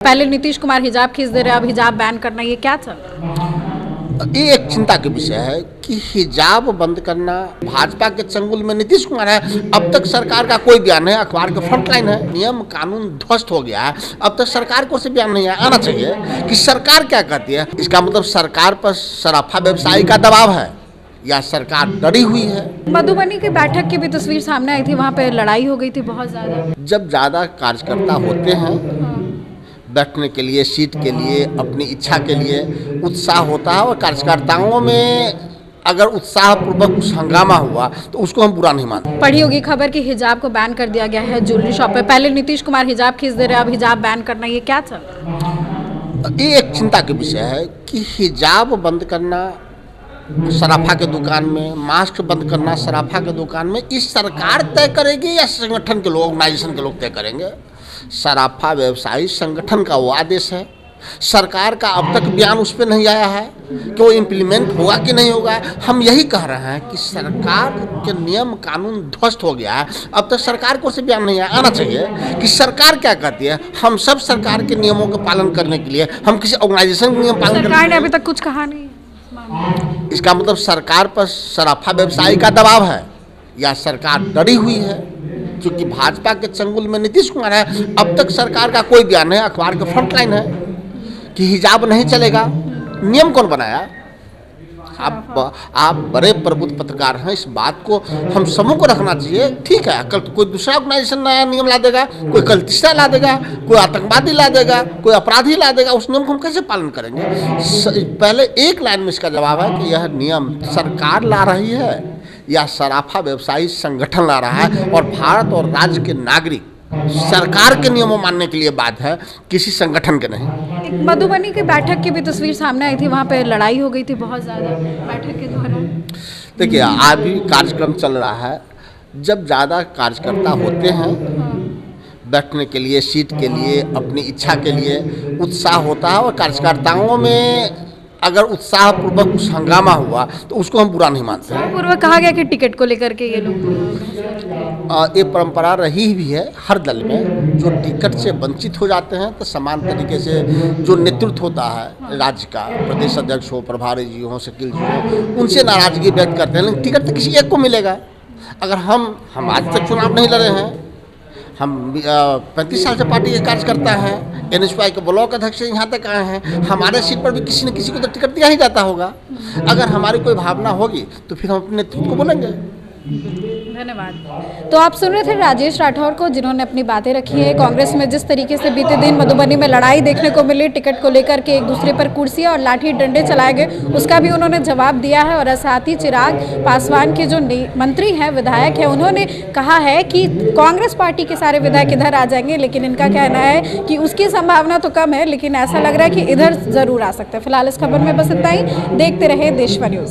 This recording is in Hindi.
पहले नीतीश कुमार हिजाब खींच दे रहे, अब हिजाब बैन करना, ये क्या चल रहा है? ये एक चिंता के विषय है कि हिजाब बंद करना भाजपा के चंगुल में नीतीश कुमार है। अब तक सरकार का कोई बयान है, अखबार के फ्रंट लाइन है, नियम कानून ध्वस्त हो गया है। अब तक सरकार को से बयान नहीं आना चाहिए कि सरकार क्या कहती है। इसका मतलब सरकार पर सराफा व्यवसायी का दबाव है या सरकार डरी हुई है। मधुबनी की बैठक की भी तस्वीर सामने आई थी, वहाँ पे लड़ाई हो गई थी बहुत ज्यादा। जब ज़्यादा कार्यकर्ता होते हैं बैठने के लिए, सीट के लिए, अपनी इच्छा के लिए उत्साह होता है और कार्यकर्ताओं में अगर उत्साहपूर्वक कुछ हंगामा हुआ तो उसको हम बुरा नहीं मानते। पढ़ी होगी खबर कि हिजाब को बैन कर दिया गया है ज्वेलरी शॉप पे। पहले नीतीश कुमार हिजाब खींच दे रहे, अब हिजाब बैन करना, ये क्या चल रहा है? ये एक चिंता के विषय है कि हिजाब बंद करना सराफा के दुकान में, मास्क बंद करना सराफा के दुकान में, इस सरकार तय करेगी या संगठन के लोग, ऑर्गेनाइजेशन के लोग तय करेंगे। सराफा व्यवसायी संगठन का वो आदेश है। सरकार का अब तक बयान उस पर नहीं आया है कि वो इम्प्लीमेंट होगा कि नहीं होगा। हम यही कह रहे हैं कि सरकार के नियम कानून ध्वस्त हो गया है। अब तक सरकार को से बयान नहीं आना चाहिए कि सरकार क्या कहती है। हम सब सरकार के नियमों का पालन करने के लिए, हम किसी ऑर्गेनाइजेशन के नियम पालन सरकार ने अभी तक कुछ कहा नहीं। इसका मतलब सरकार पर सराफा व्यवसायी का दबाव है या सरकार डरी हुई है। क्योंकि भाजपा के चंगुल में नीतीश कुमार है। अब तक सरकार का कोई बयान है, अखबार के फ्रंट लाइन है कि हिजाब नहीं चलेगा। नियम कौन बनाया? आप बड़े प्रबुद्ध पत्रकार हैं, इस बात को हम समूह को रखना चाहिए। ठीक है, कल कोई दूसरा ऑर्गेनाइजेशन नया नियम ला देगा, कोई कल तीसरा ला देगा, कोई आतंकवादी ला देगा, कोई अपराधी ला देगा। उस नियम को हम कैसे पालन करेंगे? पहले एक लाइन में इसका जवाब है कि यह नियम सरकार ला रही है या सराफा व्यवसायी संगठन ला रहा है। और भारत और राज्य के नागरिक सरकार के नियमों मानने के लिए बाध्य है, किसी संगठन के नहीं। एक मधुबनी की बैठक की भी तस्वीर सामने आई थी, वहाँ पे लड़ाई हो गई थी बहुत ज्यादा बैठक के दौरान। देखिए, आज भी कार्यक्रम चल रहा है। जब ज़्यादा कार्यकर्ता होते हैं बैठने के लिए, सीट के लिए, अपनी इच्छा के लिए उत्साह होता है और कार्यकर्ताओं में अगर उत्साहपूर्वक कुछ हंगामा हुआ तो उसको हम बुरा नहीं मानते। पूर्व कहा गया कि टिकट को लेकर के ये लोग, ये परंपरा रही भी है हर दल में। जो टिकट से वंचित हो जाते हैं तो समान तरीके से जो नेतृत्व होता है राज्य का, प्रदेश अध्यक्ष हो, प्रभारी जी हो, शकील जी हो, उनसे नाराजगी व्यक्त करते हैं। लेकिन टिकट तो किसी एक को मिलेगा। अगर हम आज तक चुनाव नहीं लड़े हैं, हम 35 साल से पार्टी के कार्यकर्ता हैं, NSY के ब्लॉक अध्यक्ष यहाँ तक आए हैं। हमारे सीट पर भी किसी न किसी को तो टिकट दिया ही जाता होगा। अगर हमारी कोई भावना होगी तो फिर हम अपने नेतृत्व को बोलेंगे। धन्यवाद। तो आप सुन रहे थे राजेश राठौर को, जिन्होंने अपनी बातें रखी है। कांग्रेस में जिस तरीके से बीते दिन मधुबनी में लड़ाई देखने को मिली, टिकट को लेकर के एक दूसरे पर कुर्सियां और लाठी डंडे चलाए गए, उसका भी उन्होंने जवाब दिया है। और साथ ही चिराग पासवान के जो मंत्री हैं, विधायक हैं, उन्होंने कहा है कि कांग्रेस पार्टी के सारे विधायक इधर आ जाएंगे। लेकिन इनका कहना है कि उसकी संभावना तो कम है, लेकिन ऐसा लग रहा है कि इधर जरूर आ सकते हैं। फिलहाल इस खबर में बस इतना ही। देखते रहे देशवा न्यूज़।